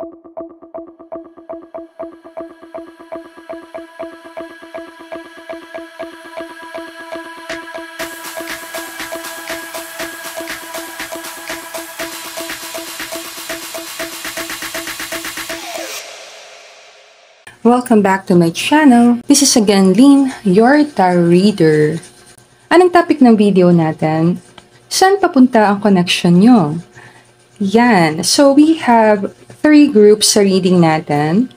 Welcome back to my channel. This is again Lynn, your tarot reader. Anong topic ng video natin? Saan papunta ang connection nyo? Yan. So we have 3 groups sa reading natin.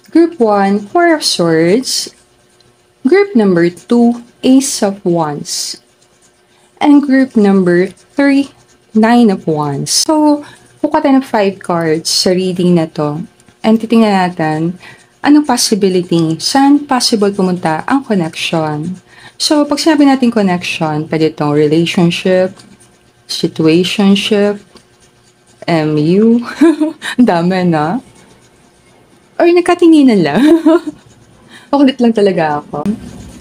Group 1, Four of Swords. Group number 2, Ace of Wands. And group number 3, Nine of Wands. So, kukuha tayo ng 5 cards sa reading na to. And titingnan natin, anong possibility, saan possible pumunta ang connection. So, pag sinabi natin connection, pwede itong relationship, situationship, MU, ang dami na. Or nagkatinginan lang. Makulit lang talaga ako.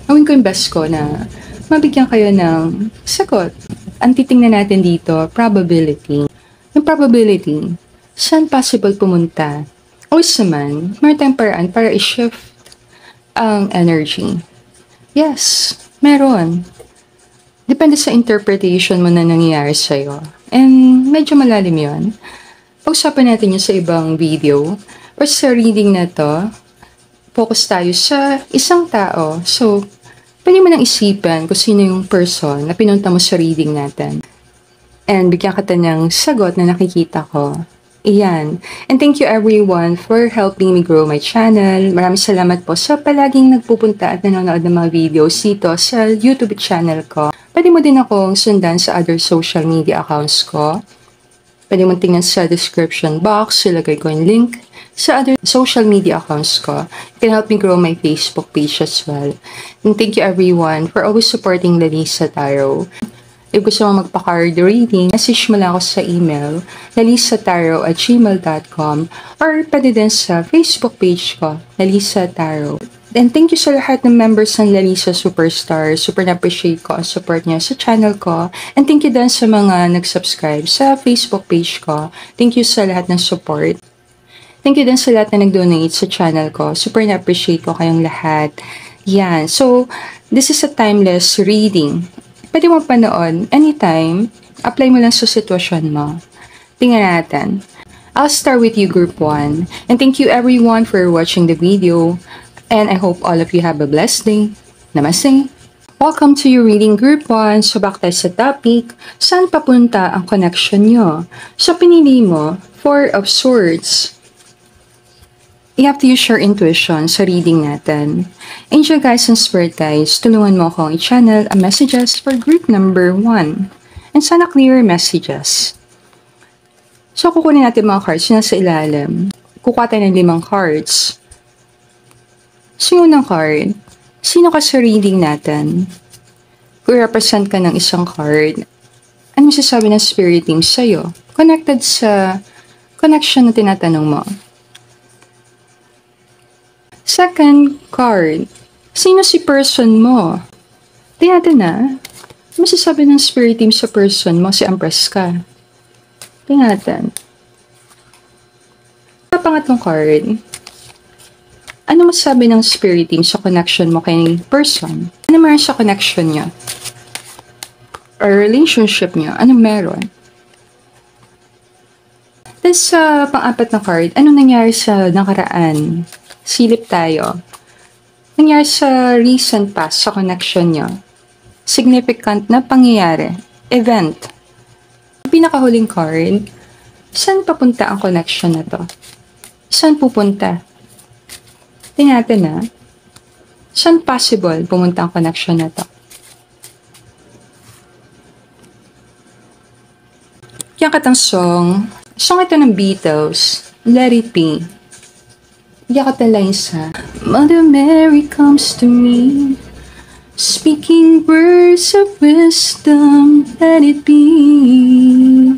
Gawin ko yung best ko na mabigyan kayo ng sagot. Ang titingnan natin dito, probability. Yung probability, saan possible pumunta? O naman, meron tayong paraan para i-shift ang energy. Yes, meron. Depende sa interpretation mo na nangyayari sa'yo. And medyo malalim yun. Pag-usapan natin yun sa ibang video. Or sa reading na to, focus tayo sa isang tao. So, pwede mo nang isipan kung sino yung person na pinunta mo sa reading natin. And bigyan ka ng sagot na nakikita ko. Iyan. And thank you everyone for helping me grow my channel. Maraming salamat po sa palaging nagpupunta at nanonood ng mga videos dito sa YouTube channel ko. Pwede mo din akong sundan sa other social media accounts ko. Pwede mo tingnan sa description box. Ilagay ko yung link sa other social media accounts ko. You can help me grow my Facebook page as well. And thank you everyone for always supporting Lalisa Tarot. If gusto mo magpa-card reading, message mo lang ako sa email, lalisataro@gmail.com, or pwede din sa Facebook page ko, Lalisa Tarot. And thank you sa lahat ng members ng Lalisa Superstar. Super na-appreciate ko ang support niya sa channel ko. And thank you din sa mga nag-subscribe sa Facebook page ko. Thank you sa lahat ng support. Thank you din sa lahat na nag-donate sa channel ko. Super na-appreciate ko kayong lahat. Yan. So, this is a timeless reading. Pwede mo panood anytime. Apply mo lang sa sitwasyon mo. Tingnan natin. I'll start with you, Group 1. And thank you everyone for watching the video. And I hope all of you have a blessed day. Namaste. Welcome to your reading, Group 1. So back tayo sa topic. Saan papunta ang connection nyo? So pinili mo, Four of Swords. You have to use your intuition sa reading natin. Angel guys and spirit guys, tulungan mo akong i-channel ang messages for group number 1. And sana clear messages. So, kukunin natin mga cards na sa ilalim. Kukuha tayo ng 5 cards. So, yung unang card, sino ka sa reading natin? Kung represent ka ng isang card, ano masasabi ng spirit team sa'yo? Connected sa connection na tinatanong mo. Second card, sino si person mo? Tingnan natin na. Masasabi ng spirit team sa person mo, si Empress ka. Tingnan natin. Sa pangatlong card, ano masasabi ng spirit team sa connection mo kay person? Ano meron sa connection niya? Or relationship niya? Ano meron? Then sa pang-apat na card, ano nangyari sa nakaraan? Silip tayo. Nangyari sa recent past sa connection nyo. Significant na pangyayari. Event. Pinakahuling card, saan papunta ang connection na to? Saan pupunta? Tingnan natin na. Saan possible pumunta ang connection na to? Yung katang song ito ng Beatles, Let It Be. Yakat na lines ha. Mother Mary comes to me, speaking words of wisdom, let it be.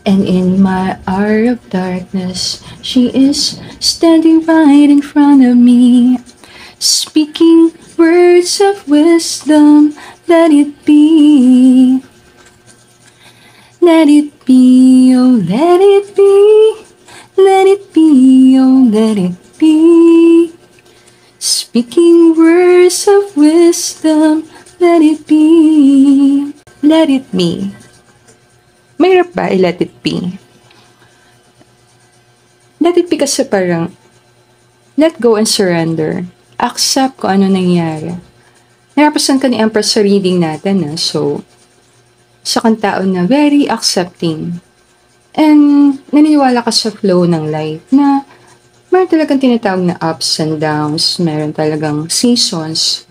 And in my hour of darkness, she is standing right in front of me, speaking words of wisdom, let it be. Let it be, oh let it be. Let it be, oh let it be. Speaking words of wisdom, let it be. Let it be. Mahirap ba i-let it be? Let it be kasi parang let go and surrender. Accept kung ano nangyari. Narapasan ka ni Empress sa reading natin so isa kang tao na very accepting. And naniniwala ka sa flow ng life na meron talagang tinatawag na ups and downs, meron talagang seasons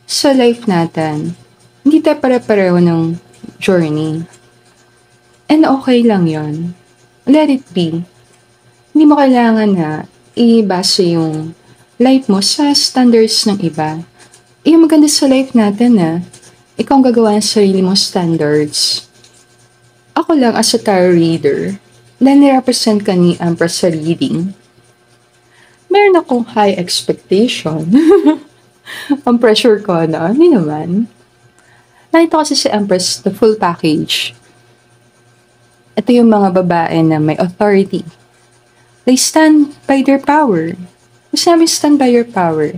sa life natin. Hindi tayo pare-pareho ng journey. And okay lang yon. Let it be. Hindi mo kailangan na ibase yung life mo sa standards ng iba. Yung maganda sa life natin ikaw ang gagawa ng sarili mong standards. Ako lang as a tarot reader, na nirepresent ka ni Empress sa reading, meron akong high expectation. Ang pressure ko hindi naman. Nakita kasi si Empress, the full package. Ito yung mga babae na may authority. They stand by their power. Kasi namin stand by your power.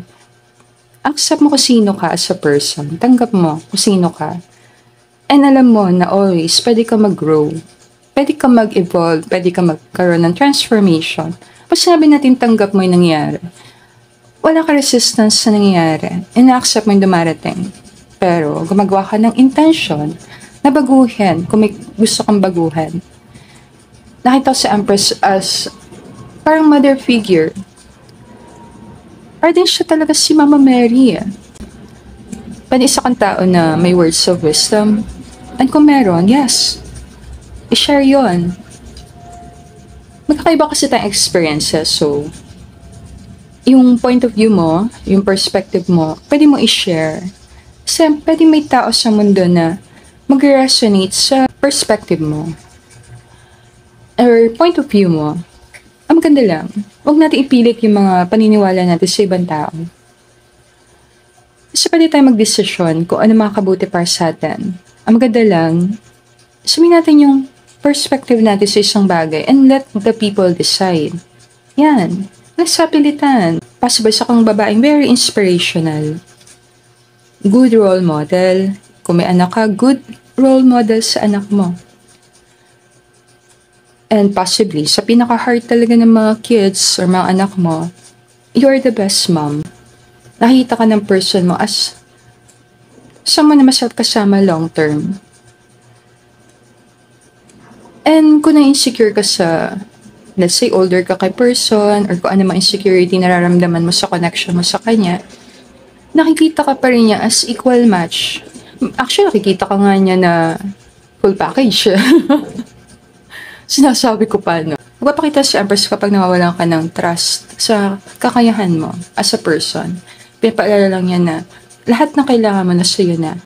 Accept mo kung sino ka as a person. Tanggap mo kung sino ka. And alam mo na always, pwede ka mag-grow. Pwede ka mag-evolve. Pwede ka magkaroon ng transformation. Pag sinabi natin tanggap mo yung nangyayari, wala ka resistance sa nangyayari. Ina-accept mo yung dumarating. Pero gumagawa ka ng intention na baguhin kung may gusto kang baguhin. Nakita ko si Empress as parang mother figure. Or din siya talaga si Mama Mary. Pwede isa kang tao na may words of wisdom. And kung meron, yes, i-share yun. Magkakaiba kasi tayong experiences. So, yung point of view mo, yung perspective mo, pwede mo i-share. Kasi pwede may tao sa mundo na mag-resonate sa perspective mo. Or point of view mo. Ang maganda lang. Huwag natin ipilit yung mga paniniwala natin sa ibang tao. Kasi pwede tayo mag-desisyon kung ano makakabuti para sa atin. Ang maganda lang, sabihin natin yung perspective natin sa isang bagay and let the people decide. Yan. Let's sa pilitan. Possible sa kang babaeng very inspirational. Good role model. Kung may anak ka, good role model sa anak mo. And possibly, sa pinaka-heart talaga ng mga kids or mga anak mo, you're the best mom. Nakita ka ng person mo as someone na masarap kasama long term. And kung na-insecure ka sa, let's say, older ka kay person, or kung ano mga insecurity nararamdaman mo sa connection mo sa kanya, nakikita ka pa rin niya as equal match. Actually, nakikita ka nga niya na full package. Sinasabi ko pa, magpapakita si Empress kapag nawawalan ka ng trust sa kakayahan mo as a person. Pinapaalala lang niya na lahat ng kailangan mo na sa'yo na.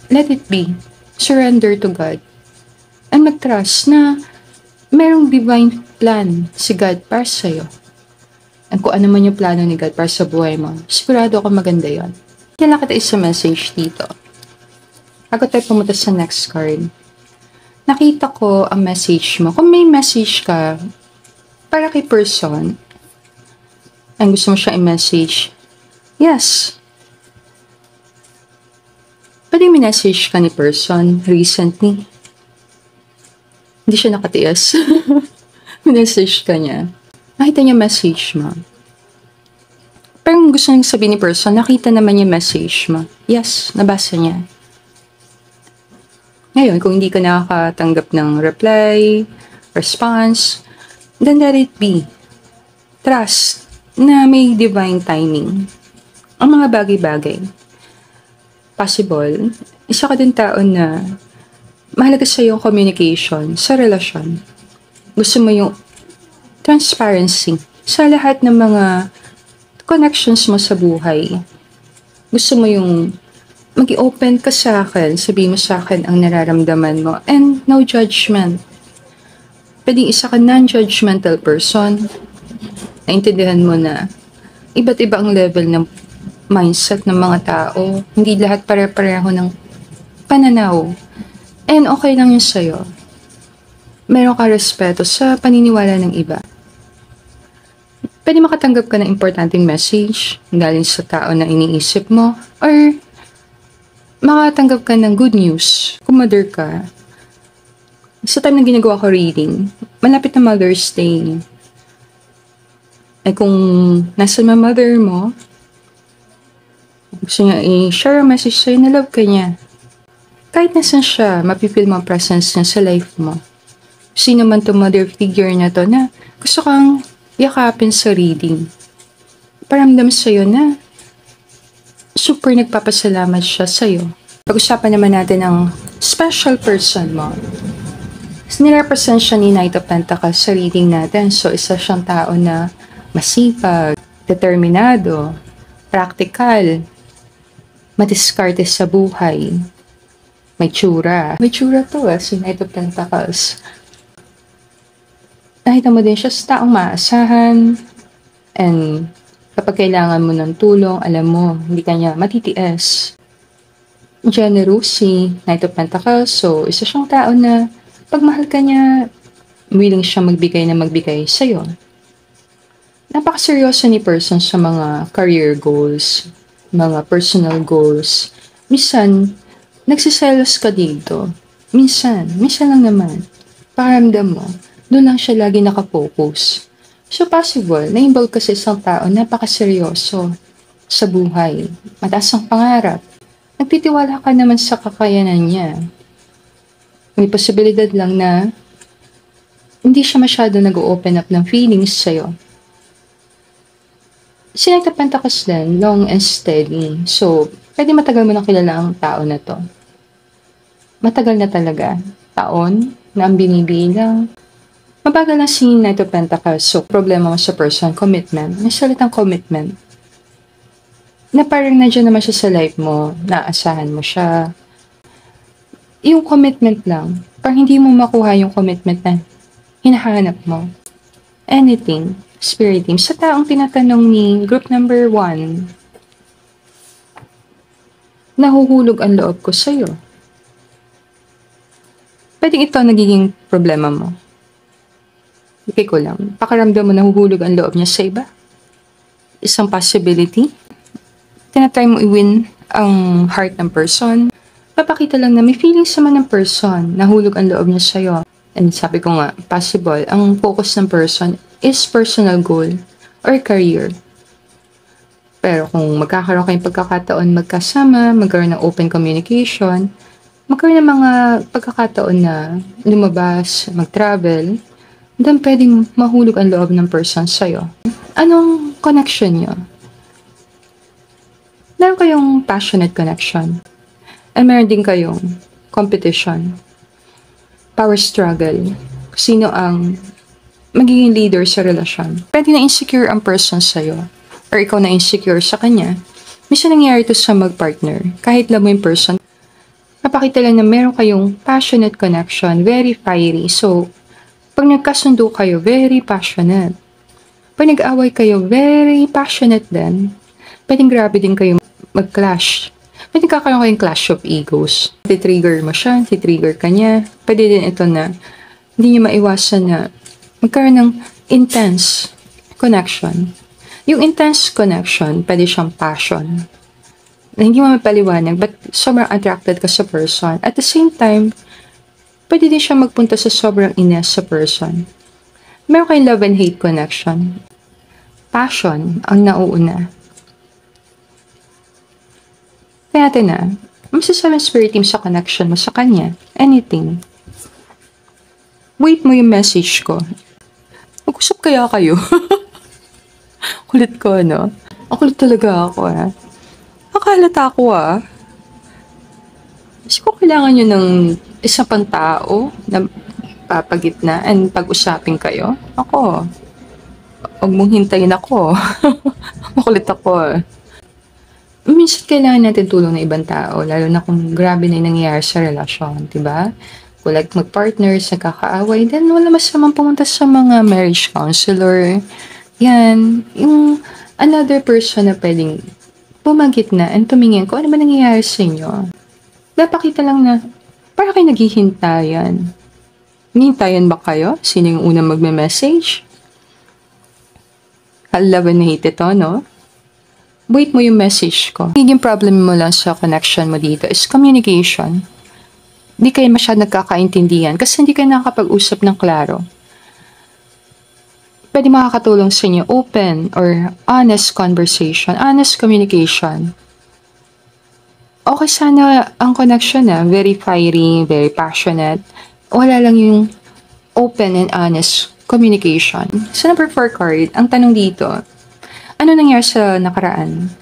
Let it be. Surrender to God. And mag-trust na merong divine plan si God para sa'yo. At kung ano man yung plano ni God para sa buhay mo, sigurado ako maganda yon. Kailangan kita isa message dito. Bago tayo pumunta sa next card, nakita ko ang message mo. Kung may message ka para kay person, ang gusto mo siya i-message, yes. Pwede message ka ni person recently. Hindi siya nakatiis. Message ka niya. Nakita niya message mo. Pero gusto niyang sabihin ni person, nakita naman niya message mo. Yes, nabasa niya. Ngayon, kung hindi ka nakakatanggap ng reply, response, then let it be. Trust na may divine timing. Ang mga bagay-bagay. Possible, isa ka din tao na mahalaga sa yung communication sa relasyon. Gusto mo yung transparency sa lahat ng mga connections mo sa buhay. Gusto mo yung mag-i-open ka sa akin, sabihin mo sa akin ang nararamdaman mo, and no judgment. Pwedeng isa ka non-judgmental person. Naintindihan mo na iba't iba ang level ng mindset ng mga tao. Hindi lahat pare-pareho ng pananaw. And okay lang yun sa'yo. Meron ka respeto sa paniniwala ng iba. Pwede makatanggap ka ng importanteng message galing sa tao na iniisip mo, or makatanggap ka ng good news kung mother ka. Sa time na ginagawa ko reading, malapit na Mother's Day. Ay kung nasa mother mo, gusto niya i-share a message sa'yo na love ka niya. Kahit nasan siya, mapipil mo ang presence niya sa life mo. Sino man to mother figure na to na gusto kang yakapin sa reading. Paramdam sa'yo na super nagpapasalamat siya sa'yo. Pag-usapan naman natin ang special person mo. Nirepresent siya ni Knight of Pentacles sa reading natin. So, isa siyang tao na masipag, determinado, practical, madiskarte sa buhay, may tsura. May tsura to si Knight of Pentacles. Nakita mo din siya sa taong maasahan, and kapag kailangan mo ng tulong, alam mo, hindi ka niya matitiis. Generous si Knight of Pentacles, so isa siyang tao na pag mahal ka niya, willing siya magbigay sa'yo. Napakaseryoso ni person sa mga career goals, mga personal goals. Minsan, nagsiselos ka dito. Minsan lang naman. Pakiramdam mo, doon lang siya lagi nakafocus. So possible, na-involve ka sa isang tao napakaseryoso sa buhay. Mataas ang pangarap. Nagtitiwala ka naman sa kakayanan niya. May posibilidad lang na hindi siya masyado nag-open up ng feelings sa'yo. Si Knight of Pentacles din, long and steady. So, pwede matagal mo nang kilala ang tao na to. Matagal na talaga. Taon na ang binibilang. Mabagal lang si Knight of Pentacles. So, problema mo sa person, commitment. May salitang commitment. Na parang nandiyan naman siya sa life mo, naasahan mo siya. Yung commitment lang, parang hindi mo makuha yung commitment na hinahanap mo. Anything, spirit team. Sa taong tinatanong ni group number 1, nahuhulog ang loob ko sa'yo. Pwedeng ito nagiging problema mo. Okay ko lang. Pakaramdam mo nahuhulog ang loob niya sa iba. Isang possibility. Tinatry mo i-win ang heart ng person. Papakita lang na may feelings naman ng person. Nahulog ang loob niya sa'yo. And sabi ko nga, possible. Ang focus ng person is personal goal or career. Pero kung magkakaroon kayong pagkakataon magkasama, magkaroon ng open communication, magkaroon ng mga pagkakataon na lumabas, mag-travel, then pwedeng mahulog ang loob ng person sa'yo. Anong connection nyo? Meron kayong passionate connection. And meron din kayong competition. Power struggle. Sino ang magiging leader sa relasyon. Pwede na insecure ang person sa'yo. Or ikaw na insecure sa kanya. Minsan nangyayari ito sa mag-partner. Kahit love mo yung person, napakita lang na meron kayong passionate connection. Very fiery. So, pag nagkasundo kayo, very passionate. Pag nag-away kayo, very passionate din. Pwedeng grabe din kayo mag-clash. Pwede kakaroon kayong clash of egos. Titrigger mo siya, titrigger ka niya. Pwede din ito na hindi niyo maiwasan na magkaroon ng intense connection. Yung intense connection, pwede siyang passion. Na hindi mo mapaliwanag, but sobrang attracted ka sa person. At the same time, pwede din siya magpunta sa sobrang ines sa person. Meron kayong love and hate connection. Passion ang nauuna. Kaya natin na, masasabing spirit team sa connection mo sa kanya. Anything. Wait mo yung message ko. Mag-usap kaya kayo? Kulit ko, no? Ang kulit talaga ako, Nakalata ako, Kasi kung kailangan nyo ng isa pang tao na papagitna and pag-usapin kayo, ako, huwag mong hintayin ako. Makulit ako, Minsan kailangan natin tulong ng ibang tao, lalo na kung grabe na yung nangyayari sa relasyon, diba? Kung like mag-partners, nagkakaaway, then wala masamang pumunta sa mga marriage counselor. Yan, yung another person na pwedeng pumagitna and tumingin kung ano ba nangyayari sa inyo. Napakita lang na para kayo naghihintayan. Hintayan ba kayo? Sino yung unang magme-message? love and hate ito, no? Wait mo yung message ko. Higing problem mo lang sa connection mo dito is communication. Hindi kayo masyadong nagkakaintindihan kasi hindi kayo nakakapag-usap ng klaro. Pwede makakatulong sa inyo open or honest conversation, honest communication. Okay sana ang connection very fiery, very passionate. Wala lang yung open and honest communication. Sa number 4 card, ang tanong dito, ano nangyari sa nakaraan?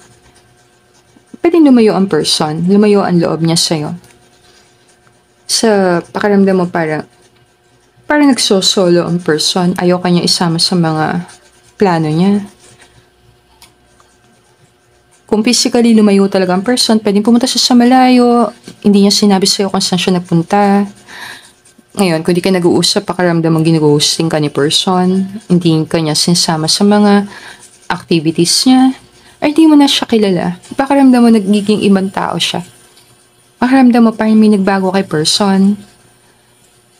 Pwedeng lumayo ang person, lumayo ang loob niya sa'yo. Sa pakiramdam mo parang nagsosolo ang person, ayaw kanya isama sa mga plano niya. Kung physically lumayo talaga ang person, pwedeng pumunta siya sa malayo, hindi niya sinabi sa'yo kung saan siya nagpunta. Ngayon, kung di ka nag-uusap, pakiramdam ang ginag-ghosting ka ni person, hindi ka niya sinasama sa mga activities niya, ay di mo na siya kilala. Pakiramdam mo nagiging ibang tao siya. Pakiramdam mo parang may nagbago kay person,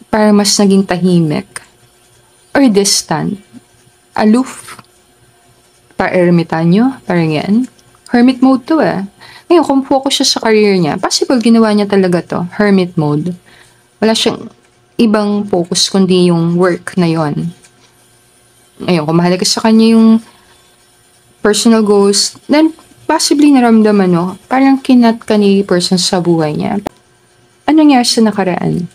parang mas naging tahimik, or distant, aloof, pa-ermitanyo, parang yan. Hermit mode to Ngayon, kung focus siya sa career niya, possible ginawa niya talaga to, hermit mode. Wala siyang ibang focus kundi yung work na yon. Ngayon, kung mahalaga sa kanya yung personal goals, then possibly naramdaman parang kinat ka ni person sa buhay niya. Ano nangyari sa nakaraan?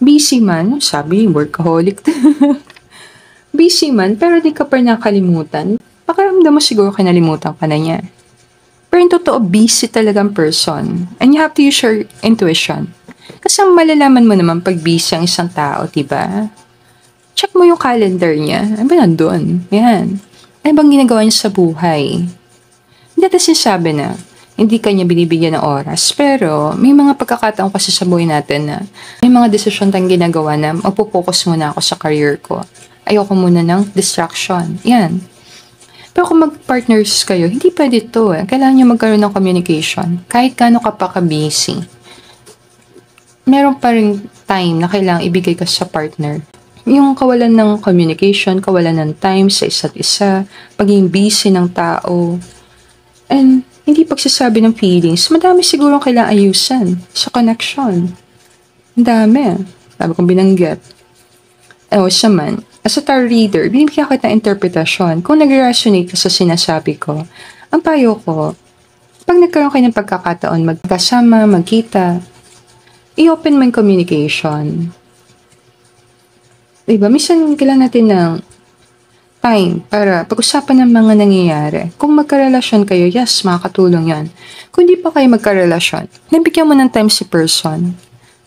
Busy man, sabi, workaholic. Busy man, pero di ka pa nakalimutan. Pakiramdam mo siguro kinalimutan ka na niya. Pero yung totoo, busy talagang person. And you have to use your intuition. Kasi malalaman mo naman pag busy ang isang tao, diba? Check mo yung calendar niya. Ano ba nandun? Yan. Ano bang ginagawa niya sa buhay? Hindi natin sinasabi na hindi kanya binibigyan ng oras. Pero may mga pagkakataon kasi sa buhay natin na may mga desisyon tayong ginagawa na magpo-focus muna ako sa career ko. Ayoko muna ng distraction. Yan. Pero kung mag-partners kayo, hindi pwede ito Kailangan nyo magkaroon ng communication. Kahit gaano ka pa ka-busy. Meron pa rin time na kailangang ibigay ka sa partner. Yung kawalan ng communication, kawalan ng time sa isa't isa, pagiging busy ng tao, and hindi pagsasabi ng feelings, madami siguro kailangang ayusan sa connection. Ang dami. Sabi kong binanggit. Siya man, as a tarot reader, binibigyan kita ng interpretasyon. Kung nag-resonate ka sa sinasabi ko, ang payo ko, pag nagkaroon kayo ng pagkakataon, magkasama, magkita, i-open mo yung communication. Diba? Minsan kailangan natin ng time para pag-usapan ng mga nangyayari. Kung magkarelasyon kayo, yes, makakatulong yan. Kung di pa kayo magkarelasyon, nabigyan mo ng time si person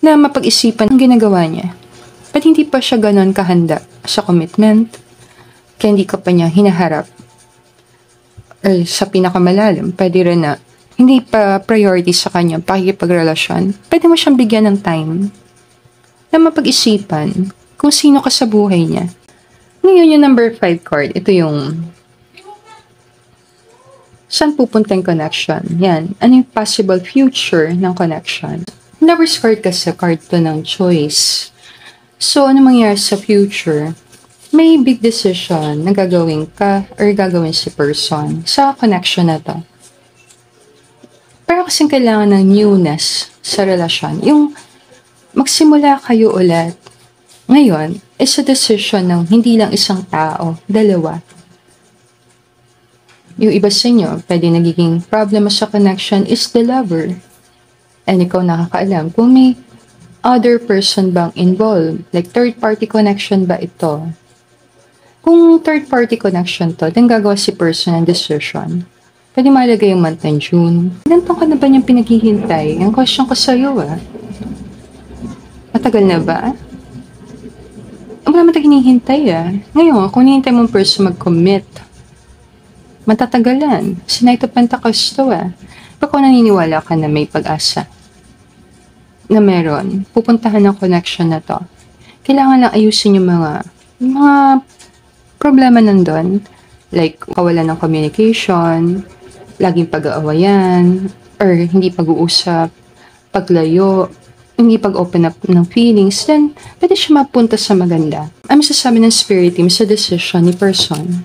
na mapag-isipan ang ginagawa niya. But hindi pa siya ganon kahanda sa commitment, kaya hindi ka pa niya hinaharap. Sa pinakamalalim, pwede rin na hindi pa priority sa kanya pakikipagrelasyon. Pwede mo siyang bigyan ng time na mapag-isipan kung sino ka sa buhay niya. Ngayon yung number 5 card, ito yung saan pupunta yung connection. Yan. Ano yung possible future ng connection? Number card kasi card to ng choice. So, ano mangyayari sa future? May big decision na gagawin ka or gagawin si person sa connection na to. Pero kasing kailangan ng newness sa relasyon. Yung magsimula kayo ulit. Ngayon, is a decision ng hindi lang isang tao, dalawa. Yung iba sa inyo, pwede nagiging problem sa connection is the lover. And ikaw nakakaalam kung may other person bang involved, like third-party connection ba ito? Kung third-party connection to, then gagawa si person ng decision. Pwede malagay yung month ng June. Ilan taon ka na ba niyang pinaghihintay? Ang question ko sa'yo Matagal na ba? Wala mo tayong hinihintay Ngayon, kung hinihintay mong person mag-commit, matatagalan. Si Knight of Pentacles to Pero kung naniniwala ka na may pag-asa, na meron, pupuntahan ng connection na to, kailangan lang ayusin yung mga problema nandun. Like, kawalan ng communication, laging pag-aawayan, or hindi pag-uusap, paglayo, hindi pag-open up ng feelings, then pwede siya mapunta sa maganda. Ang masasabi ng spirit team sa decision ni person.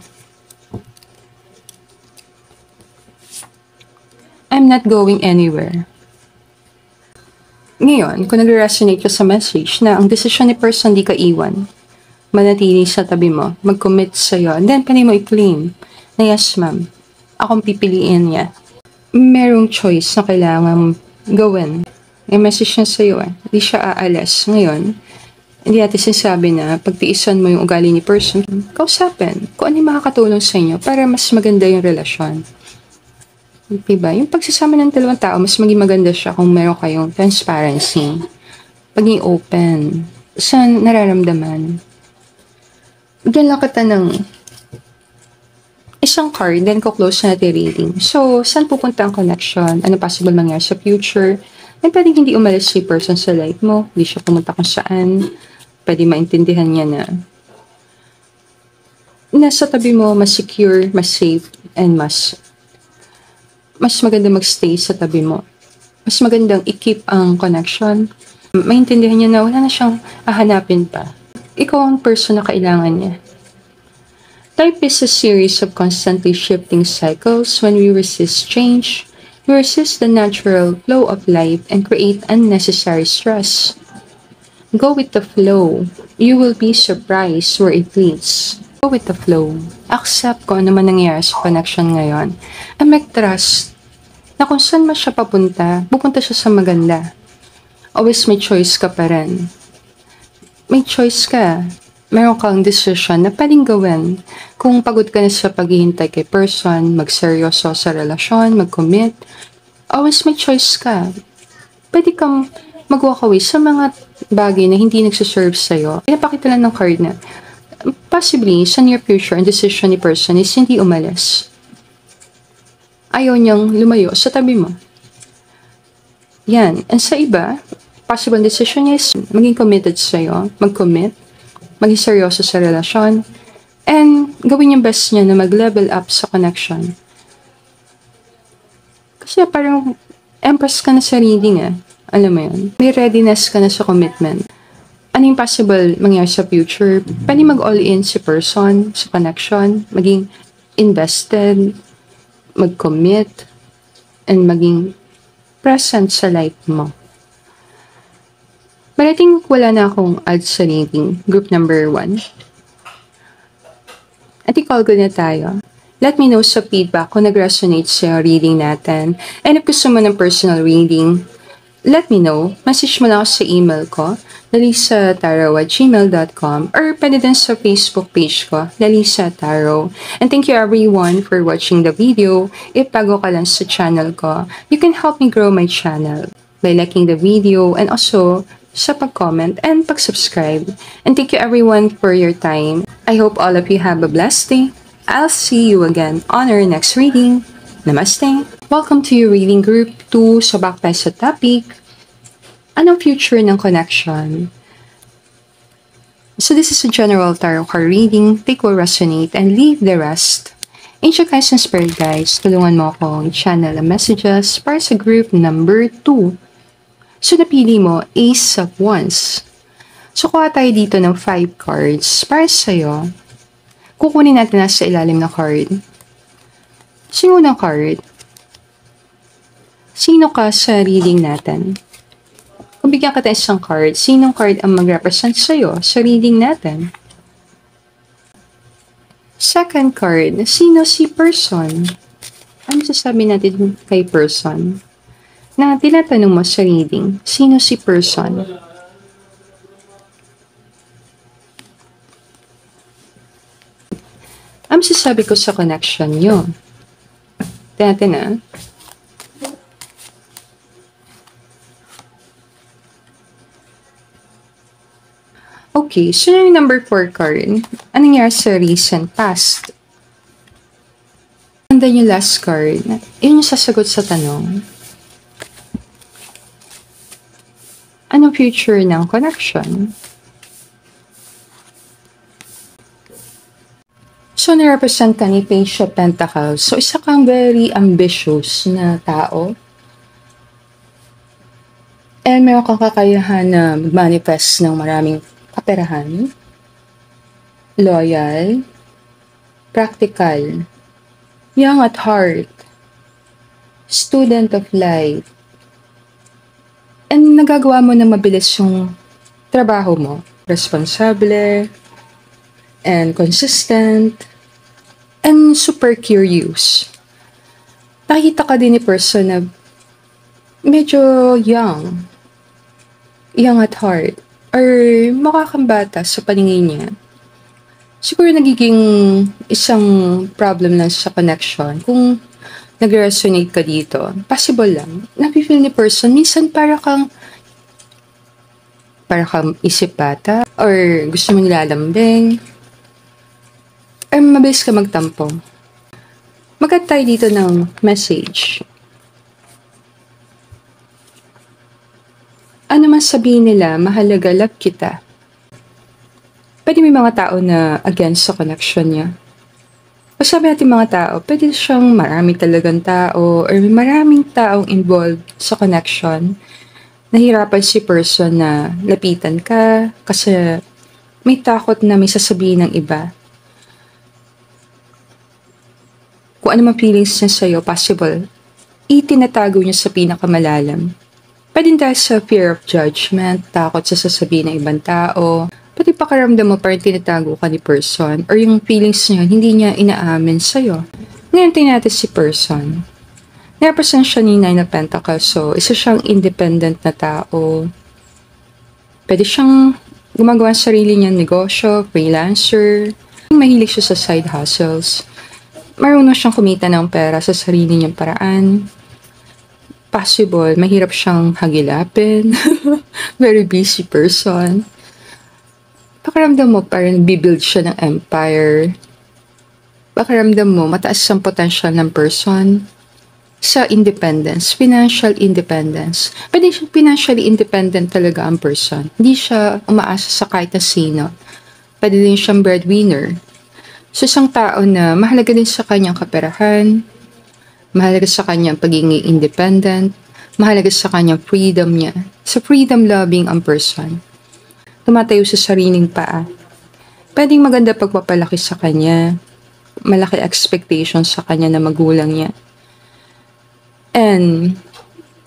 I'm not going anywhere. Ngayon, kung nag-resonate ka sa message na ang desisyon ni person di ka iwan, manatili sa tabi mo, mag-commit sa'yo, and then pwede mo i-claim na yes ma'am, akong pipiliin niya. Merong choice na kailangan gawin. May message niya sa'yo hindi siya aalas. Ngayon, hindi natin sinasabi na pagtiisan mo yung ugali ni person, kausapin kung ano yung makakatulong sa inyo para mas maganda yung relasyon. Diba? Yung pagsasama ng dalawang tao, mas maging maganda siya kung meron kayong transparency, paging open, sa nararamdaman. Bigyan lang kita ng isang card, then ko-close natin reading. So, saan pupunta ang connection? Ano possible mangyari sa future? Ay pwedeng hindi umalis si person sa life mo, hindi siya pumunta kung saan. Pwede maintindihan niya na nasa tabi mo, mas secure, mas safe, and mas maganda magstay sa tabi mo. Mas magandang i-keep ang connection. Maintindihan niya na wala na siyang hahanapin pa. Ikaw ang person na kailangan niya. Life is a series of constantly shifting cycles. When we resist change, we resist the natural flow of life and create unnecessary stress. Go with the flow. You will be surprised where it leads. Go with the flow. Accept kung ano man nangyayari sa connection ngayon. And make trust na kung saan man siya papunta, pupunta siya sa maganda. Always may choice ka pa rin. May choice ka. Meron kang decision na pwedeng gawin. Kung pagod ka na sa paghihintay kay person, magseryoso sa relasyon, mag-commit, always may choice ka. Pwede kang mag-walk away sa mga bagay na hindi nagsiserve sa'yo. Pinapakita lang ng card na possibly sa near future, ang decision ni person is hindi umalis. Ayaw niyang lumayo sa tabi mo. Yan. And sa iba, possible decision niya is maging committed sa'yo, mag-commit, maging seryoso sa relasyon, and gawin yung best niya na mag-level up sa connection. Kasi parang empress ka na sa reading Alam mo yun? May readiness ka na sa commitment. Ano yung possible mangyari sa future? Pwede mag-all-in si person, sa connection, maging invested, mag-commit, and maging present sa life mo. But I think wala na akong add sa reading. Group number 1. I think all good na tayo. Let me know sa feedback kung nag-resonate sa reading natin. And if gusto mo ng personal reading, let me know. Message mo lang ako sa email ko, lalisataro@gmail.com, or pwede din sa Facebook page ko, Lalisa Taro. And thank you everyone for watching the video. If bago ka lang sa channel ko, you can help me grow my channel by liking the video and also sa pag-comment and pag-subscribe. And thank you everyone for your time. I hope all of you have a blessed day. I'll see you again on our next reading. Namaste! Welcome to your reading group 2. So back tayo sa topic. Anong future ng connection? So this is a general tarot card reading. Take what resonate and leave the rest. Angel guys and spirit guides, tulungan mo akong channel ang messages para sa group number 2. So napili mo Ace of Wands. So kuha tayo dito ng 5 cards para sa'yo. Kukunin natin na sa ilalim na card. Sino unang card? Sino ka sa reading natin? Kung bigyan ka tayo isang card, sinong card ang mag-represent sa'yo sa reading natin? Second card, sino si person? Ano sasabi natin kay person? Na tinatanong mo sa reading, sino si person? Ang sasabi ko sa connection nyo. Tingnan Okay, so yung number 4 card, anong nangyari sa recent past? And then yung last card, yun yung sasagot sa tanong. Anong future ng connection? So, na-represent ka ni Page of Pentacles. So, isa kang very ambitious na tao. And meron kang kakayahan na manifest ng maraming kaperahan, loyal, practical, young at heart, student of life, and nagagawa mo na mabilis yung trabaho mo. Responsable, and consistent, and super curious. Nakikita ka din ni person na medyo young at heart, or mukha kang bata sa paningin niya. Siguro nagiging isang problem lang sa connection kung nag-resonate ka dito. Possible lang. Napifeel ni person, minsan para kang isip bata, or gusto mong lalambing, or mabilis ka magtampo. Magkat tayo dito ng message. Ano man sabihin nila, mahalaga, love kita. Pwede may mga tao na against sa connection niya. O sabi natin mga tao, pwede siyang marami talagang tao or may maraming taong involved sa connection. Nahirapan si person na lapitan ka kasi may takot na may sasabihin ng iba. Kung ano man feelings niya sa'yo, possible, itinatago niya sa pinakamalalam. Pwede dahil sa fear of judgment, takot sa sasabihin ng ibang tao. Pwede pakaramdam mo parang tinatago ka ni person or yung feelings niya hindi niya inaamin sa'yo. Ngayon tingnan natin si person. Represent siya ni Nine of Pentacles, so isa siyang independent na tao. Pwede siyang gumagawa sa sarili niyang negosyo, freelancer. Mahilig siya sa side hustles. Marunong siyang kumita ng pera sa sarili niyang paraan. Possible, mahirap siyang hagilapin. Very busy person. Pakiramdam mo parang bibuild siya ng empire. Pakiramdam mo mataas ang potential ng person sa independence, financial independence. Pwede siyang financially independent talaga ang person. Hindi siya umaasa sa kahit na sino. Pwede din siyang breadwinner. So isang tao na mahalaga din sa kanyang kaperahan, mahalaga sa kanyang pagiging independent, mahalaga sa kanyang freedom niya. Sa freedom-loving ang person. Tumatayo sa sariling paa. Pwedeng maganda pagpapalaki sa kanya, malaki expectation sa kanya na magulang niya. And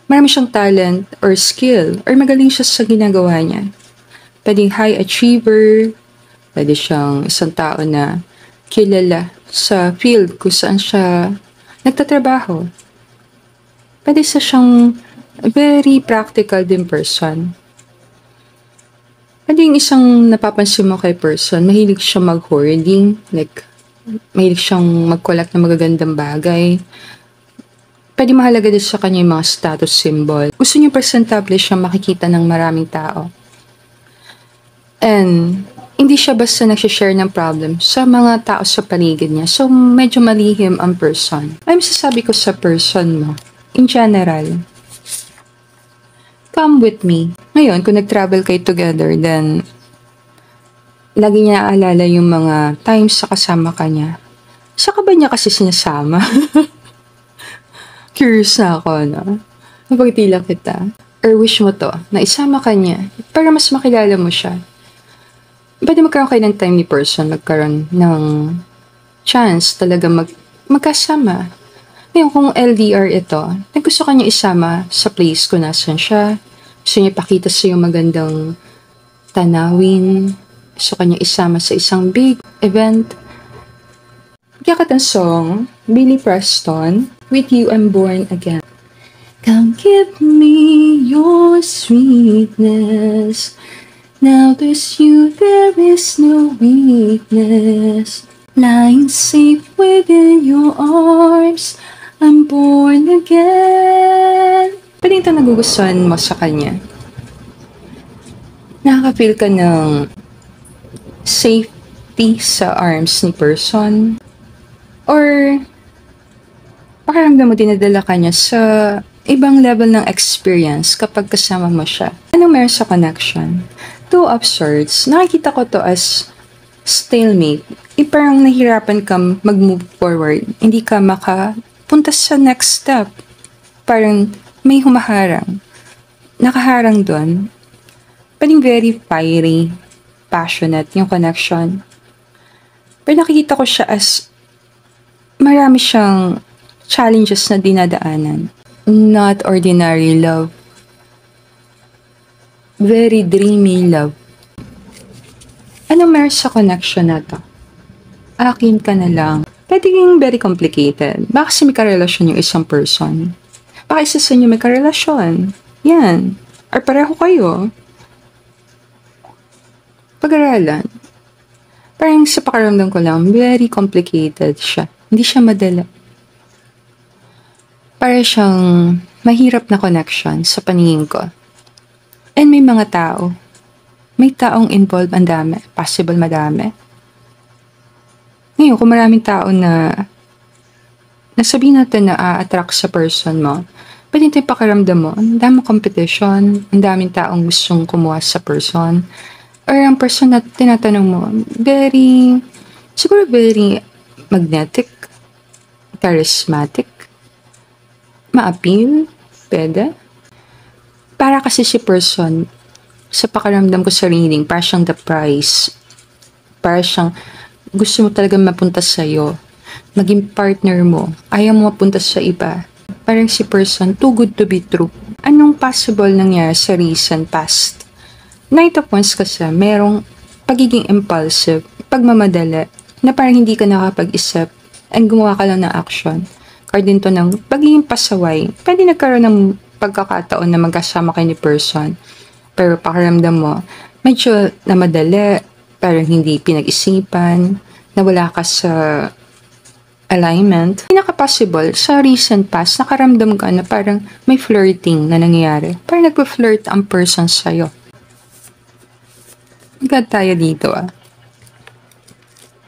marami siyang talent or skill or magaling siya sa ginagawa niya. Pwedeng high achiever, pwede siyang isang tao na kilala sa field kung saan siya nagtatrabaho. Pwede siyang very practical din person. Pwede yung isang napapansin mo kay person, mahilig siyang mag-hoarding, like mahilig siyang mag-collect ng magagandang bagay. Pwede mahalaga din sa kanya yung mga status symbol. Gusto niyo presentable siyang makikita ng maraming tao. And hindi siya basta nagsishare ng problem sa mga tao sa paligid niya. So, medyo malihim ang person. Ay, masasabi ko sa person mo, in general, come with me. Ngayon, kung nag-travel kayo together, then, lagi niya naalala yung mga times sa kasama ka niya. Saka ba niya kasi sinasama? Curious na ako, no? Napagtila kita. Or wish mo to, na isama ka niya para mas makilala mo siya. Pwede magkaroon kayo ng time ni person, magkaroon ng chance talaga magkasama. Ngayon, kung LDR ito, gusto ka niya isama sa place kung nasan siya. Gusto niya pakita sa iyo magandang tanawin. Gusto ka niya isama sa isang big event. Kaya katang song, Billy Preston, With You I'm Born Again. Come give me your sweetness. Now there's you, there is no weakness. Lying safe within your arms, I'm born again. Pwede ito nagugustuhan mo sa kanya. Nakaka-feel ka ng safety sa arms ni person. Or pakiramdam mo dinadala ka niya sa ibang level ng experience kapag kasama mo siya. Anong meron sa connection? Two of Swords, nakikita ko to as stalemate. Parang nahirapan ka mag-move forward. Hindi ka makapunta sa next step. Parang may humaharang. nakaharang dun, pwedeng very fiery, passionate yung connection. Pero nakikita ko siya as marami siyang challenges na dinadaanan. Not ordinary love. Very dreamy love. Anong meron sa connection na to? Akin ka na lang. Pwede yung very complicated. Baka kasi may karelasyon yung isang person. Baka isa sa inyo may karelasyon. Yan. Or pareho kayo. Pag-aralan. Parang sa pakiramdam ko lang, very complicated siya. Hindi siya madala. Para siyang mahirap na connection sa paningin ko. And may mga tao. May taong involved ang dami. Possible madami. Ngayon, kung maraming tao na nasabihin natin na a-attract sa person mo, pwede tayo pakiramdam mo, ang daming competition, ang daming taong gustong kumuha sa person, or ang person na tinatanong mo, siguro very magnetic, charismatic, ma-appeal, pwede. Para kasi si person, sa pakiramdam ko sa reading, para siyang the prize. Para siyang gusto mo talaga mapunta sa'yo. Maging partner mo. Ayaw mo mapunta sa iba. Parang si person, too good to be true. Anong possible nangyari sa recent past? Knight of Wands kasi, merong pagiging impulsive, pagmamadali, na parang hindi ka nakapag-isip and gumawa ka lang ng action. Card din to ng pagiging pasaway. Pwede nagkaroon ng pagkakataon na magkasama kayo ni person. Pero pakiramdam mo, medyo namadali, parang hindi pinag-isipan, nawala ka sa alignment. Pinaka-possible, sa recent past, nakaramdam ka na parang may flirting na nangyayari. Parang nagpa-flirt ang person sa'yo. Agad tayo dito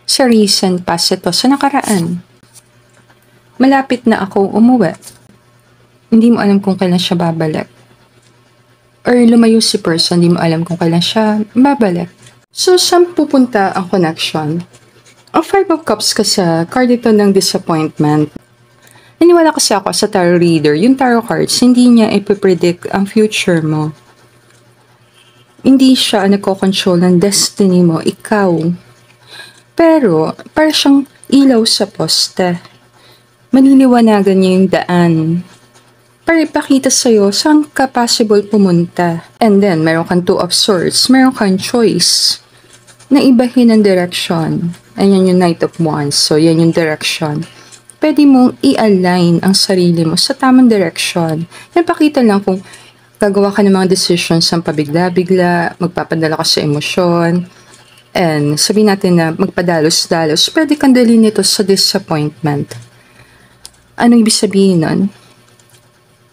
Sa recent past ito, sa nakaraan. Malapit na ako umuwi. Hindi mo alam kung kailan siya babalik. Or lumayo si person, hindi mo alam kung kailan siya babalik. So, saan pupunta ang connection? Ang Five of Cups kasi, card ito ng disappointment. Naniwala kasi ako sa tarot reader, yung tarot cards, hindi niya ipipredict ang future mo. Hindi siya nagko-control ng destiny mo, ikaw. Pero, para siyang ilaw sa poste. Maliliwanagan niya yung daan. Para ipakita sa'yo saan ka possible pumunta. And then, meron kang Two of Swords, meron kang choice na ibahin ang direction. Ayan yung Knight of Wands, so yan yung direction. Pwede mong i-align ang sarili mo sa tamang direction. Napakita lang kung gagawa ka ng mga decisions ng pabigla-bigla, magpapadala ka sa emosyon, and sabihin natin na magpadalos-dalos, pwede kang dalhin nito sa disappointment. Anong ibig sabihin nun?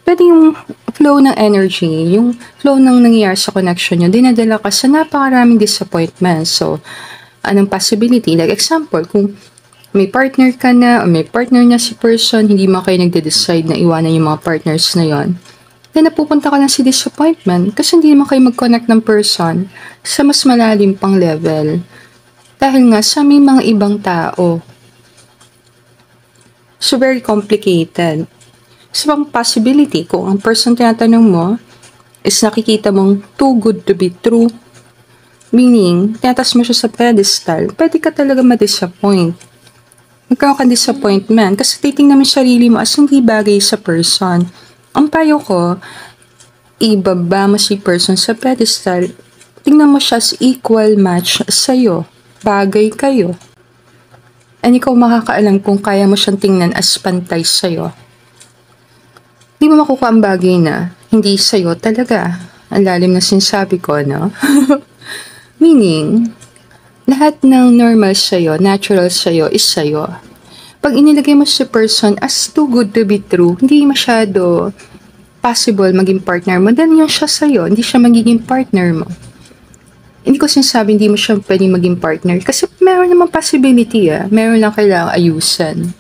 Pwede yung flow ng energy, yung flow ng nangyayari sa connection nyo, dinadala ka sa napakaraming disappointment. So, anong possibility? Like example, kung may partner ka na, o may partner na si person, hindi mo kayo nagde-decide na iwanan yung mga partners na yon, then napupunta ka lang sa disappointment kasi hindi mo kayo mag-connect ng person sa mas malalim pang level. Dahil nga sa may mga ibang tao. So, very complicated. So, ang possibility, kung ang person tinatanong mo is nakikita mong too good to be true, meaning, tinatas mo siya sa pedestal, pwede ka talaga ma-disappoint. Magkaroon ka disappointment kasi titingnan mo yung sarili mo as hindi bagay sa person. Ang payo ko, ibaba mo si person sa pedestal, tingnan mo siya as equal match sa'yo. Bagay kayo. And ikaw makakaalam kung kaya mo siyang tingnan as pantay sa'yo. Di mo makukuha ang bagay na hindi sa'yo talaga. Ang lalim na sinasabi ko, no? Meaning, lahat ng normal sa'yo, natural sa'yo, is sa'yo. Pag inilagay mo si person as too good to be true, hindi masyado possible maging partner mo, then yung siya sa'yo, hindi siya magiging partner mo. Hindi ko sinasabi hindi mo siya pwedeng maging partner kasi meron namang possibility Meron lang kailangang ayusan.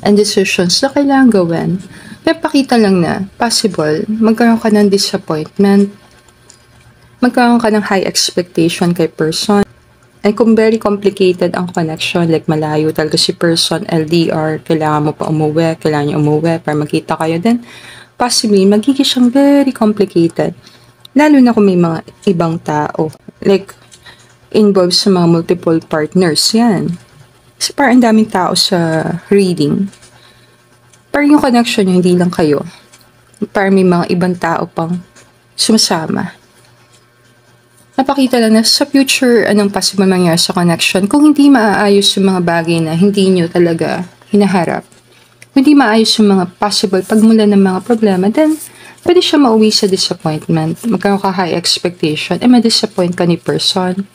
And decisions na kailangan gawin. Pero pakita lang na possible, magkaroon ka ng disappointment, magkaroon ka ng high expectation kay person. And kung very complicated ang connection, like malayo talaga si person, LDR, kailangan mo pa umuwi, kailangan niya umuwi para magkita kayo, then possibly magiging siyang very complicated. Lalo na kung may mga ibang tao. Like, involved sa mga multiple partners. Yan. Kasi parang ang daming tao sa reading. Parang yung connection nyo, hindi lang kayo. Parang may mga ibang tao pang sumasama. Napakita lang na sa future, anong possible mangyari sa connection. Kung hindi maaayos yung mga bagay na hindi nyo talaga hinaharap, kung hindi maayos yung mga possible pagmula ng mga problema, then pwede siya mauwi sa disappointment. Magkaroon ka high expectation, ma-disappoint ka ni person.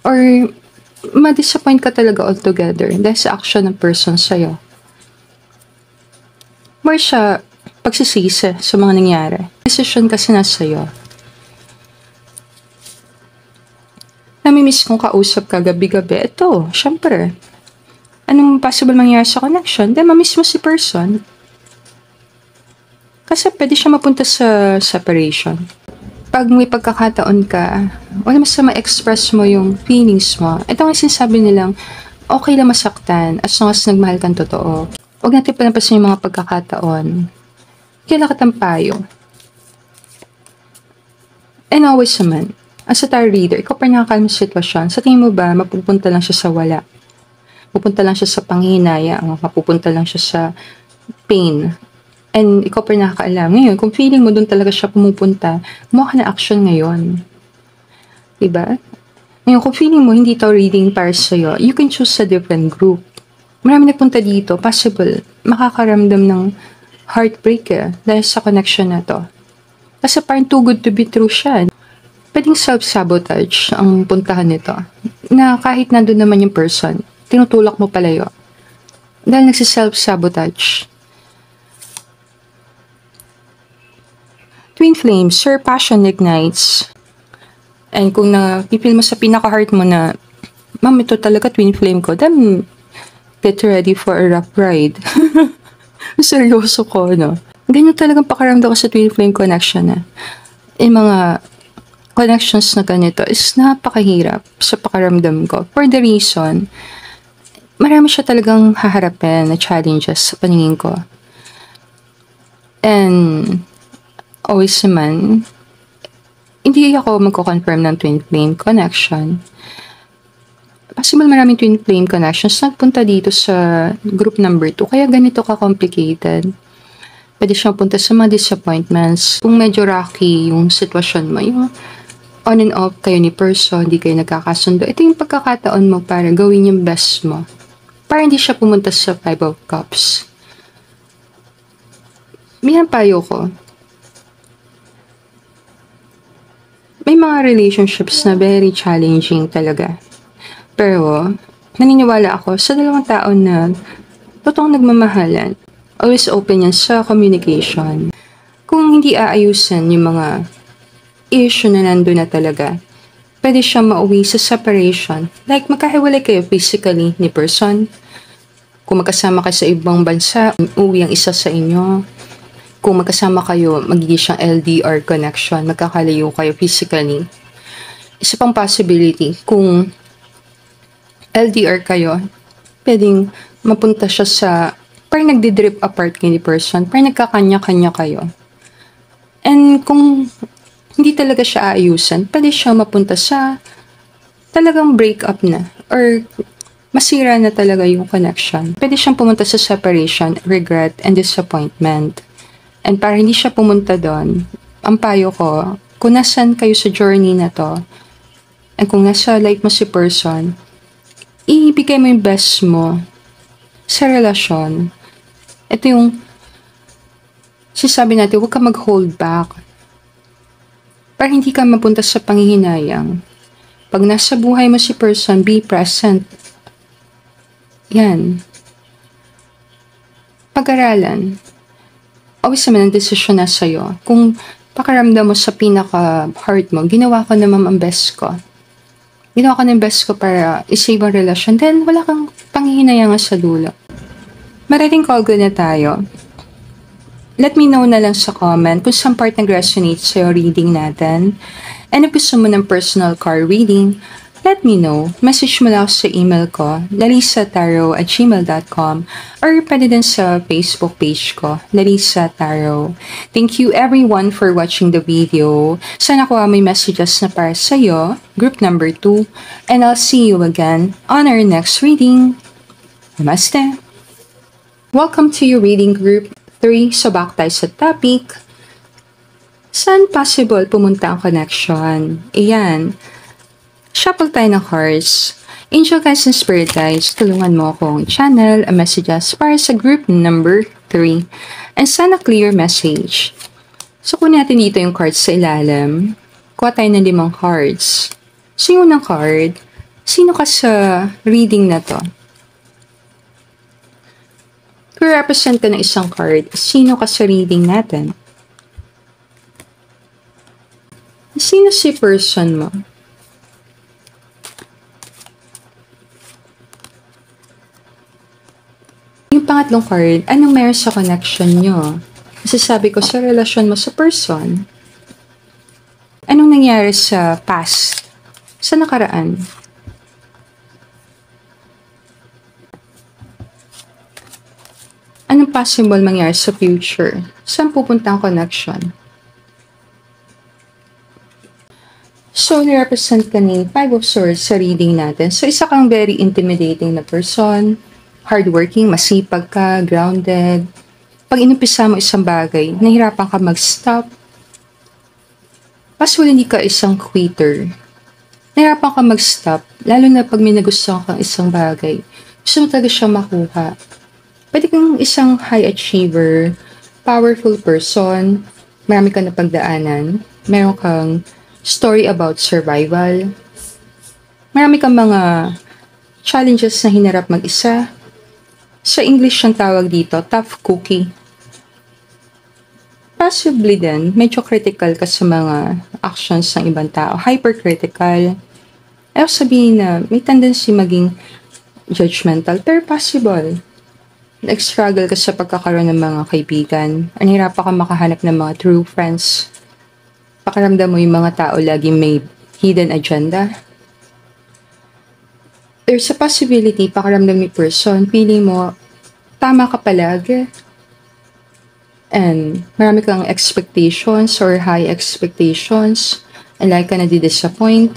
Or ma-disappoint ka talaga altogether dahil sa action ng person sa'yo. More siya pagsisisi sa mga nangyari. Decision kasi na sa'yo. Namimiss kong kausap ka gabi-gabi. Ito, syempre. Anong possible mangyari sa connection? Then, mamiss mo si person. Kasi pwede siya mapunta sa separation. Pag may pagkakataon ka, wala mas ma-express mo yung feelings mo. Ito nga sinasabi nilang, okay lang masaktan as long as nagmahal kang totoo. Huwag natin palampasin yung mga pagkakataon. Kailangan kitang payo. And always naman, as a tarot reader, ikaw pa nakakalma sa sitwasyon. Sa tingin mo ba, mapupunta lang siya sa wala? Pupunta lang siya sa panghinayang, mapupunta lang siya sa pain. And ikaw pa nakakaalam. Ngayon, kung feeling mo doon talaga siya pumupunta, gumawa ka na action ngayon. Diba? Ngayon, kung feeling mo hindi to reading para sa'yo, you can choose a different group. Marami nagpunta dito, possible, makakaramdam ng heartbreak dahil sa connection na to. Kasi parang too good to be true siya. Pwedeng self-sabotage ang puntahan nito. Na kahit nandun naman yung person, tinutulak mo palayo. Dahil nagsi-self-sabotage. Twin flames, your passion ignites. And kung napipil mo sa pinaka-heart mo na, ma'am, ito talaga twin flame ko, then get ready for a rough ride. Seryoso ko, no? Ganyan talagang pakaramdam ko sa twin flame connection na. Yung mga connections na ganito is napakahirap sa pakaramdam ko. For the reason, marami siya talagang haharapin na challenges sa paningin ko. And always naman, hindi ako magko-confirm ng twin flame connection. Possible maraming twin flame connections nagpunta dito sa group number 2. Kaya ganito ka-complicated. Pwede siyang punta sa mga disappointments. Kung medyo rocky yung sitwasyon mo, yung on and off kayo ni person, hindi kayo nagkakasundo, ito yung pagkakataon mo para gawin yung best mo. Para hindi siya pumunta sa 5 of Cups. Bilang payo ko, may mga relationships na very challenging talaga. Pero, naniniwala ako sa dalawang tao na totoong nagmamahalan. Always open yan sa communication. Kung hindi aayusan yung mga issue na nandun na talaga, pwede siya mauwi sa separation. Like, magkahiwalay kayo physically ni person. Kung magkasama kayo sa ibang bansa, uwi ang isa sa inyo. Kung magkasama kayo, magiging siyang LDR connection, magkakalayo kayo physically. Isa pang possibility, kung LDR kayo, pwedeng mapunta siya sa, parang nagdi-drip apart kayo ni person, parang nagkakanya-kanya kayo. And kung hindi talaga siya aayusan, pwede siya mapunta sa talagang break up na, or masira na talaga yung connection. Pwede siyang pumunta sa separation, regret, and disappointment. And para hindi siya pumunta doon, ang payo ko, kung nasan kayo sa journey na to, and kung nasa life mo si person, ibigay mo yung best mo sa relasyon. Ito yung sinasabi natin, huwag ka mag-hold back. Para hindi ka mapunta sa panghihinayang. Pag nasa buhay mo si person, be present. Yan. Pag-aralan. Always naman ang desisyon na sa'yo. Kung pakaramdam mo sa pinaka-heart mo, ginawa ko naman ang best ko. Ginawa ko ng best ko para isave ang relasyon. Then, wala kang panghihinayangan sa dulo. Maraming call good na tayo. Let me know na lang sa comment kung saan part nag-resonate sa'yo reading natin. And if gusto mo ng personal card reading, let me know. Message mo lang ako sa email ko, lalisataro@gmail.com, or pwede din sa Facebook page ko, Lalisa Taro. Thank you everyone for watching the video. Sana ko may messages na para sa'yo, group number 2, and I'll see you again on our next reading. Namaste! Welcome to your reading group 3. So back tayo sa topic. Saan possible pumunta ang connection? Ayan. Shuffle tayo ng cards. Angel guys and spirit guys, tulungan mo akong channel a messages para sa group number 3. And sana clear message. So kung natin dito yung cards sa ilalim, kuha tayo ng 5 cards. So yung unang card, sino ka sa reading na to? Kung represent ka ng isang card, sino ka sa reading natin? Sino si person mo? Yung pangatlong card, anong meron sa connection nyo? Masasabi ko sa relasyon mo sa person. Anong nangyari sa past? Sa nakaraan? Anong possible mangyari sa future? Saan pupunta ang connection? So, nirepresent ka ni 5 of Swords sa reading natin. So, isa kang very intimidating na person. Hardworking, masipag ka, grounded. Pag inumpisa mo isang bagay, nahirapan ka mag-stop. Possible hindi ka isang quitter. Nahirapan ka mag-stop, lalo na pag may nagustuhan kang isang bagay. Gusto mo talaga siya makuha. Pwede kang isang high achiever, powerful person, marami ka na pagdaanan, meron kang story about survival, marami kang mga challenges na hinarap mag-isa. Sa English ang tawag dito, tough cookie. Possibly din, medyo critical ka sa mga actions ng ibang tao. Hypercritical. Ayaw sabihin na may tendency maging judgmental, pero possible. Nag-struggle ka sa pagkakaroon ng mga kaibigan. Ang hirap ka makahanap ng mga true friends. Pakiramdam mo yung mga tao laging may hidden agenda. There's a possibility, pakiramdam ni person, feeling mo, tama ka palagi. And marami kang expectations or high expectations. And like ka na di-disappoint.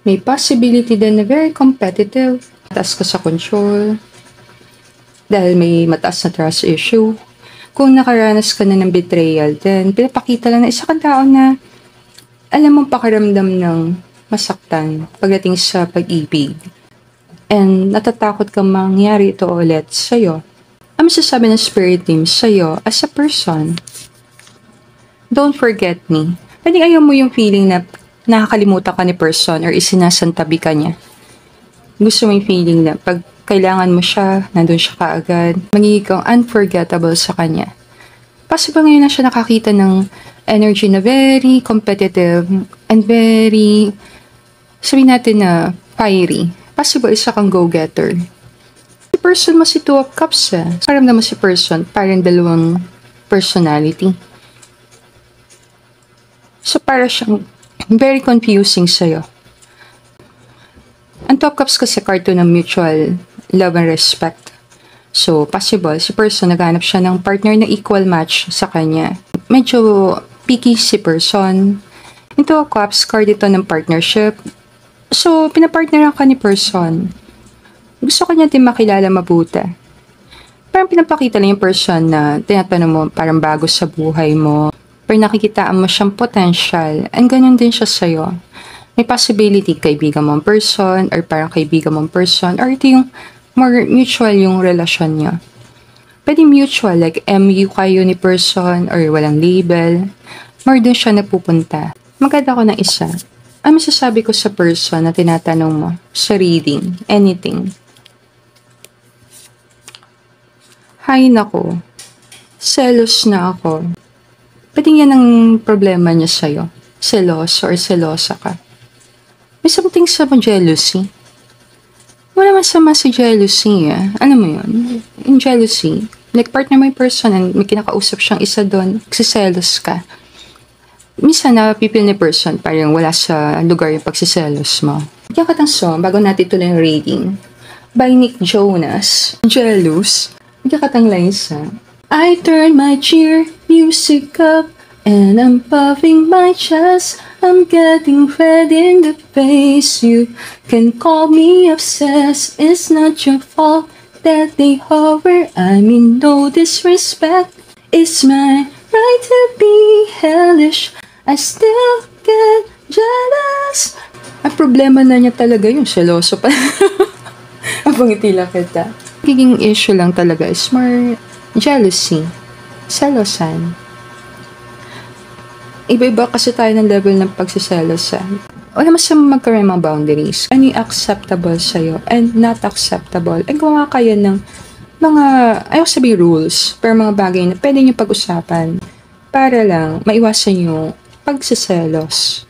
May possibility din na very competitive. Mataas ka sa control. Dahil may mataas na trust issue. Kung nakaranas ka na ng betrayal, then pinapakita lang na isa kang tao na alam mong pakiramdam ng masaktan pagdating sa pag-ibig. And natatakot kang mangyari ito ulit sa'yo. Ang masasabi ng spirit team sa'yo as a person, don't forget me. Pwede ayaw mo yung feeling na nakakalimutan ka ni person or isinasantabi ka niya. Gusto mo yung feeling na pag kailangan mo siya, nandun siya kaagad, magiging kang unforgettable sa kanya. Possible ngayon na siya nakakita ng energy na very competitive and very, sabihin natin na fiery. Possible isa kang go-getter. Si person mo si 2 of Cups Parang naman si person, parang dalawang personality. So para siyang very confusing sa'yo. Ang 2 of Cups kasi card to ng mutual love and respect. So possible, si person naghanap siya ng partner na equal match sa kanya. Medyo picky si person. Yung 2 of Cups, card ito ng partnership. So, pinapartneran ka ni person. Gusto ka niya din makilala mabuti. Parang pinapakita lang yung person na tinatanong mo parang bago sa buhay mo. Pero nakikitaan mo siyang potential. And ganun din siya sa'yo. May possibility kaibigan mong person or parang kaibigan mong person or ito yung more mutual yung relasyon niya. Pwede mutual like MU kayo ni person or walang label. More dun siya napupunta. Maganda ko ng isa. Ano masasabi ko sa person na tinatanong mo sa reading? Anything. Hay nako. Selos na ako. Pwede yan ang problema niya sa'yo. Seloso or selosa ka. May something sa jealousy. Wala masama sa jealousy Ano mo yun? In jealousy, like partner mo yung person and may kinakausap siyang isa doon, nagsiselos ka. minsan napipil ni person parang wala sa lugar yung pagsiselos mo. Kaya katang song, bago natin tuloy yung rating, by Nick Jonas, Jealous. Kaya katang lines I turn my cheer music up and I'm puffing my chest. I'm getting red in the face. You can call me obsessed. It's not your fault that they hover. I mean no disrespect. It's my right to be hellish. I still get jealous. Ang problema na niya talaga yung seloso pa. Ang pangiti lang kita. Giging issue lang talaga is more jealousy. Selosan. Iba-iba kasi tayo ng level ng pagsiselos. Wala masama magkaroon ng mga boundaries. Ano yung acceptable sa'yo and not acceptable. And gumawa kayo ng mga, ayaw sabihin rules, pero mga bagay na pwede nyo pag-usapan para lang maiwasan yung pagsiselos.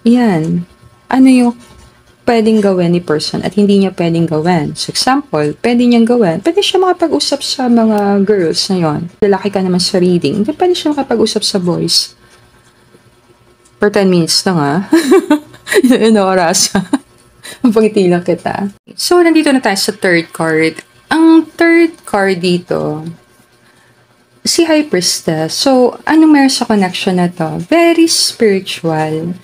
Yan. Ano yung pwedeng gawin ni person at hindi niya pwedeng gawin. So example, pwede niyang gawin. Pwede siya makapag-usap sa mga girls na yon. Lalaki ka naman sa reading. Hindi pwede siya makapag-usap sa boys. For 10 minutes lang Yun oras. Pangiti lang kita. So, nandito na tayo sa third card. Ang third card dito, si High Priestess. So, ano meron sa connection na to? Very spiritual.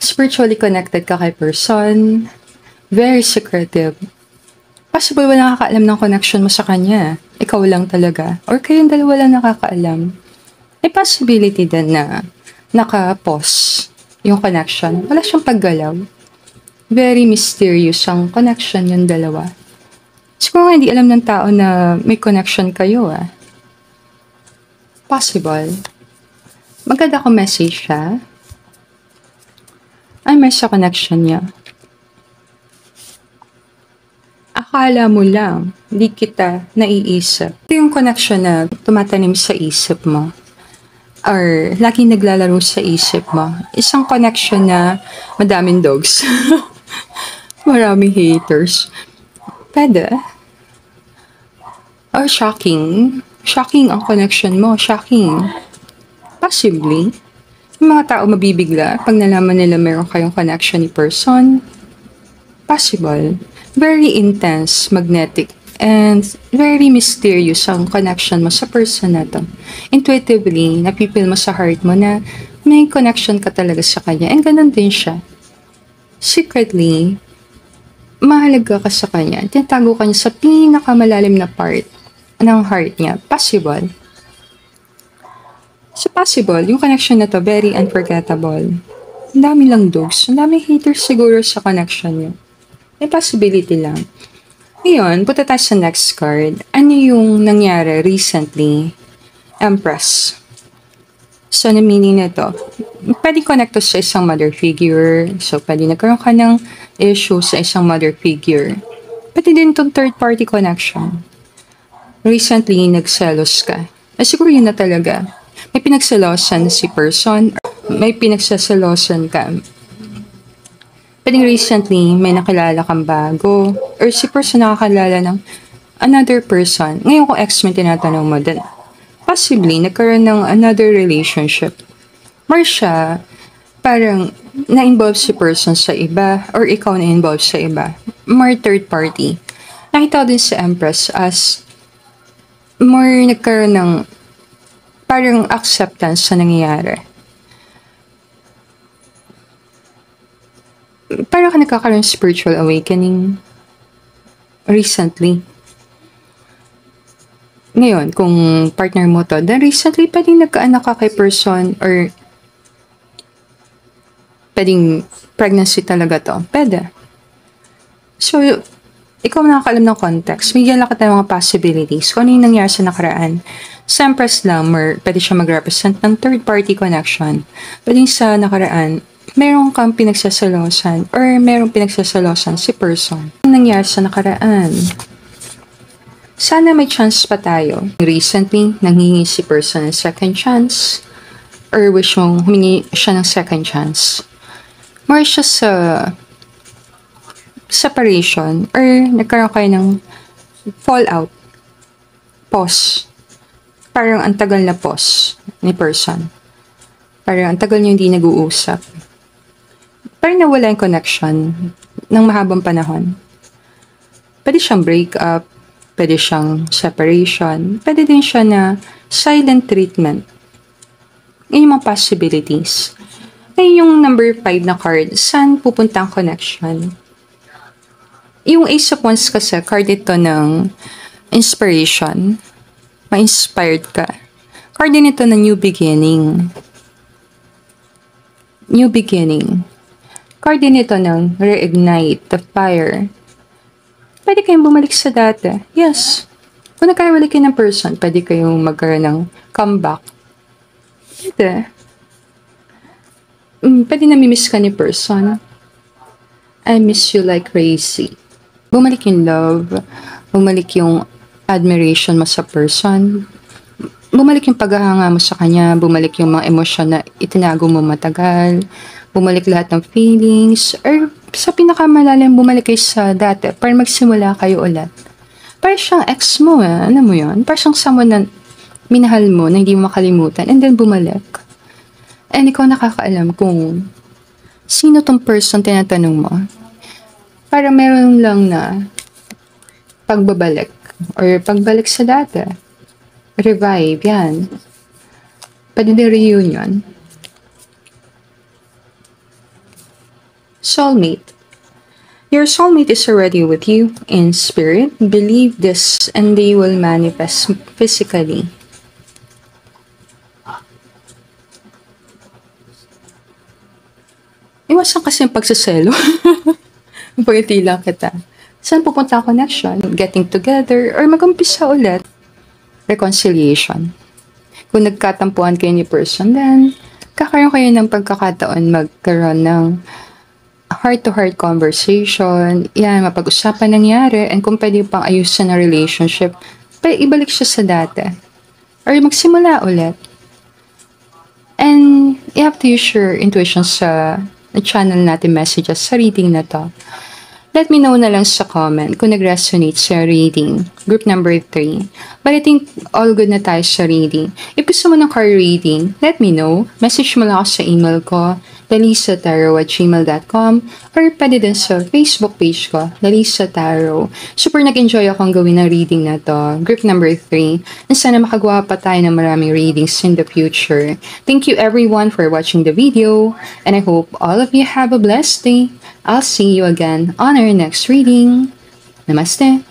Spiritually connected ka kay person. Very secretive. Possible wala nakakaalam ng connection mo sa kanya. Ikaw lang talaga. Or kayong dalawa lang nakakaalam. May possibility din na naka-pause yung connection. Wala siyang paggalaw. Very mysterious ang connection yung dalawa. Siguro nga hindi alam ng tao na may connection kayo Possible. Maganda ko message siya. Ay, may sa connection niya. Akala mo lang, hindi kita naiisip. Ito yung connection na tumatanim sa isip mo. Or laging naglalaro sa isip mo. Isang connection na madaming dogs. Maraming haters. Pwede. Or shocking. Shocking ang connection mo. Shocking. Possibly. Yung mga tao mabibigla pag nalaman nila meron kayong connection ni person. Possible. Very intense, magnetic, and very mysterious ang connection mo sa person na to. Intuitively, napipil mo sa heart mo na may connection ka talaga sa kanya. And ganun din siya. Secretly, mahalaga ka sa kanya. Tinatago ka niya sa pinakamalalim na part ng heart niya. Possible. So possible, yung connection na to, very unforgettable. Ang dami lang dogs. Ang dami haters siguro sa connection niyo. May possibility lang. Ngayon, punta tayo sa next card. Ano yung nangyari recently? Empress. So, na meaning na to, pwede connect to sa isang mother figure. So, pwede nagkaroon ka ng issue sa isang mother figure. Pwede din itong third-party connection. Recently, nagselos ka. Siguro yun na talaga. May pinagselosan si person. May pinagsaselosan ka. Pwedeng recently, may nakilala kang bago. Or si person nakakilala ng another person. Ngayon kung ex mo tinatanong mo, then possibly, nagkaroon ng another relationship. Or siya, parang na-involve si person sa iba, or ikaw na-involve sa iba. More third party. Nakita ko din sa Empress as more nagkaroon ng parang acceptance sa nangyayari. Parang ka nagkakaroon ng spiritual awakening recently. Ngayon, kung partner mo to, then recently, pwedeng nagkaanak ka kay person or pwedeng pregnancy talaga to. Pwede. So, ikaw nakakaalam ng context. Bigyan lang kita ng mga possibilities. Kung ano yung nangyari sa nakaraan. Sa Empress lang, or pwede siya mag-represent ng third-party connection. Pwedeng sa nakaraan, meron kang pinagsasalosan or merong pinagsasalosan si person. Ang nangyari sa nakaraan. Sana may chance pa tayo. Recently, nanghingi si person ng second chance or wish mong humingi siya ng second chance. More siya sa separation or nagkaroon kayo ng fallout. Pause. Parang ang tagal na pause ni person. Parang ang tagal niyo hindi nag-uusap. Parang nawala yung connection ng mahabang panahon. Pwede siyang breakup, pwede siyang separation, pwede din siya na silent treatment. Yun yung mga possibilities. Ngayon yung number 5 na card, saan pupunta ang connection? Yung Ace of Wands kasi, card ito ng inspiration. Ma-inspired ka. Card din ito ng new beginning. New beginning. Card din ito ng reignite the fire. Pwede kayong bumalik sa dati. Yes. Kung nagkawalik kayo ng person, pwede kayong magkaroon ng comeback. Pwede. Pwede namimiss ka ni person. I miss you like crazy. Bumalik yung love. Bumalik yung admiration mo sa person. Bumalik yung paghahanga mo sa kanya. Bumalik yung mga emosyon na itinago mo matagal. Bumalik lahat ng feelings. Or sa pinakamalalim, bumalik kayo sa dati para magsimula kayo ulit. Para siyang ex mo alam mo yun? Para siyang someone na minahal mo na hindi mo makalimutan and then bumalik. And ikaw nakakaalam kung sino tong person tinatanong mo. Para meron lang na pagbabalik or pagbalik sa dati. Revive, yan. Pwede din reunion. Soulmate. Your soulmate is already with you in spirit. Believe this and they will manifest physically. Iwasan kasi yung pagsaselo. Pagkati lang kita. Saan pupunta ang connection? Getting together or mag-umpisa ulit? Reconciliation. Kung nagkatampuan kayo ni person, then kakaroon kayo ng pagkakataon magkaroon ng heart-to-heart conversation, yan, mapag-usapan nangyari, and kung pwede pang ayusin na relationship, pwede ibalik siya sa dati. Or magsimula ulit. And you have to use your intuition sa channel natin messages sa reading na to. Let me know na lang sa comment kung nag-resonate sa reading. Group number 3. But I think all good na tayo sa reading. If gusto mo ng card reading, let me know. Message mo lang ako sa email ko, lalisataro@gmail.com, or pwede din sa Facebook page ko, Lalisa Tarot. Super nag-enjoy akong gawin ng reading na to. Group number 3. And sana makagawa pa tayo ng maraming readings in the future. Thank you everyone for watching the video, and I hope all of you have a blessed day. I'll see you again on our next reading. Namaste.